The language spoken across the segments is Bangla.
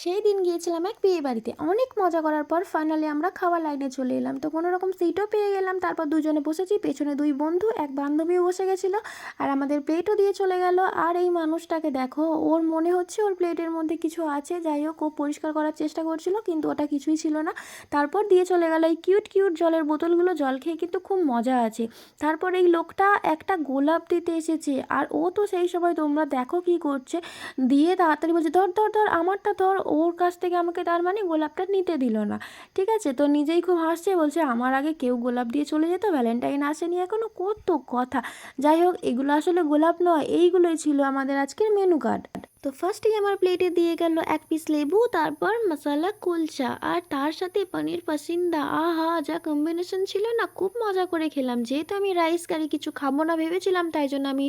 সেই দিন গিয়েছিলাম এক বিয়ে বাড়িতে। অনেক মজা করার পর ফাইনালি আমরা খাওয়ার লাইনে চলে এলাম। তো কোনো রকম সিটও পেয়ে গেলাম। তারপর দুজনে বসেছি, পেছনে 2 বন্ধু, এক বান্ধবীও বসে গেছিলো আর আমাদের প্লেটও দিয়ে চলে গেল। আর এই মানুষটাকে দেখো, ওর মনে হচ্ছে ওর প্লেটের মধ্যে কিছু আছে। যাই হোক, ও পরিষ্কার করার চেষ্টা করছিল কিন্তু ওটা কিছুই ছিল না। তারপর দিয়ে চলে গেল এই কিউট কিউট জলের বোতলগুলো। জল খেয়ে কিন্তু খুব মজা আছে। তারপর এই লোকটা একটা গোলাপ দিতে এসেছে আর ও তো সেই সময় তোমরা দেখো কি করছে, দিয়ে তাড়াতাড়ি বলছে ধর ধর ধর আমারটা ধর। ওর কাছ থেকে আমাকে তার মানে গোলাপটা নিতে দিল না। ঠিক আছে, তো নিজেই খুব হাসছে, বলছে আমার আগে কেউ গোলাপ দিয়ে চলে যেত, ভ্যালেন্টাইন আসেনি এখনো, কত কথা। যাই হোক, এগুলো আসলে গোলাপ নয়, এইগুলোই ছিল আমাদের আজকের মেনু কার্ড। তো ফার্স্টেই আমার প্লেটে দিয়ে গেল 1 পিস লেবু, তারপর মশালা কুলচা আর তার সাথে পনির পাসিন্দা। আহা, যা কম্বিনেশন ছিল না, খুব মজা করে খেলাম। যেহেতু আমি রাইস কারি কিছু খাবো না ভেবেছিলাম, তাই জন্য আমি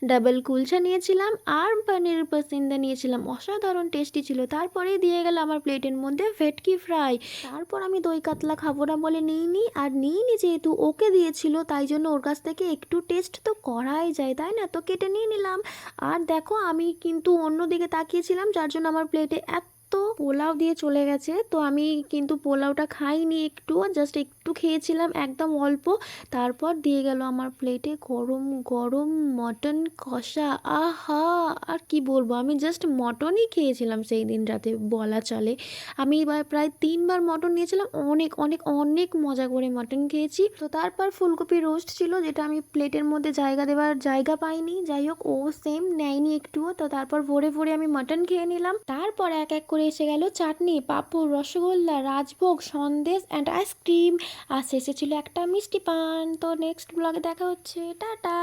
ডাবল কুলচা নিয়েছিলাম আর পনির পাসিন্দা নিয়েছিলাম। অসাধারণ টেস্টি ছিল। তারপরেই দিয়ে গেল আমার প্লেটের মধ্যে ভেটকি ফ্রাই। তারপর আমি দই কাতলা খাবো না বলে নিইনি, আর নিইনি যেহেতু ওকে দিয়েছিল, তাই জন্য ওর কাছ থেকে একটু টেস্ট তো করাই যায়, তাই না? তো কেটে নিয়ে নিলাম। আর দেখো, আমি কিন্তু অন্যদিকে তাকিয়েছিলাম, যার জন্য আমার প্লেটে এত পোলাও দিয়ে চলে গেছে। তো আমি কিন্তু পোলাওটা খাইনি, একটু জাস্ট একটু খেয়েছিলাম, একদম অল্প। তারপর দিয়ে গেল আমার প্লেটে গরম গরম মটন কষা। আহা, আর কি বলবো, আমি জাস্ট মটনই খেয়েছিলাম সেই দিন রাতে বলা চলে। আমি এবার প্রায় 3 বার মটন নিয়েছিলাম। অনেক অনেক অনেক মজা করে মটন খেয়েছি। তো তারপর ফুলকপি রোস্ট ছিল, যেটা আমি প্লেটের মধ্যে জায়গা দেওয়ার জায়গা পাইনি। যাই হোক, ও সেম নেয়নি একটুও। তো তারপর ভরে ভরে আমি মটন খেয়ে নিলাম। তারপর এক এক করে এসে গেল চাটনি, পাঁপড়, রসগোল্লা, রাজভোগ, সন্দেশ অ্যান্ড আইসক্রিম। আর শেষে ছিল একটা মিষ্টি পান। তো নেক্সট ব্লগে দেখা হচ্ছে, টাটা।